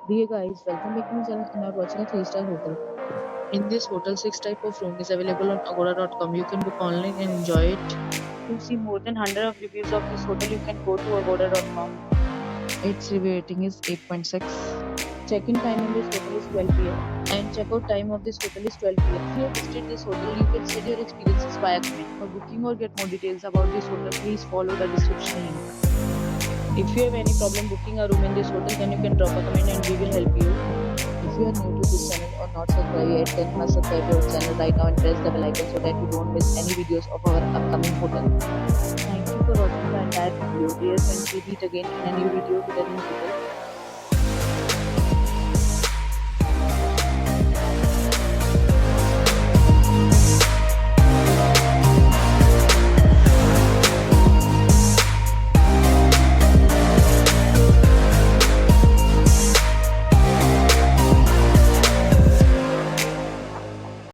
Dear guys, welcome back to my channel and are watching a 3-star hotel. In this hotel, 6 type of room is available on agoda.com. You can book online and enjoy it. To see more than 100 of reviews of this hotel, you can go to agoda.com. Its review rating is 8.6. Check-in time in this hotel is 12 p.m. and check-out time of this hotel is 12 p.m. If you have visited this hotel, you can share your experiences via comment. For booking or get more details about this hotel, please follow the description link. If you have any problem booking a room in this hotel, then you can drop a comment and we will help you. If you are new to this channel or not subscribed yet, then must subscribe to our channel right now and press the bell icon so that you don't miss any videos of our upcoming hotel. Thank you for watching the entire video. Dear friends, we meet again in a new video with a new hotel.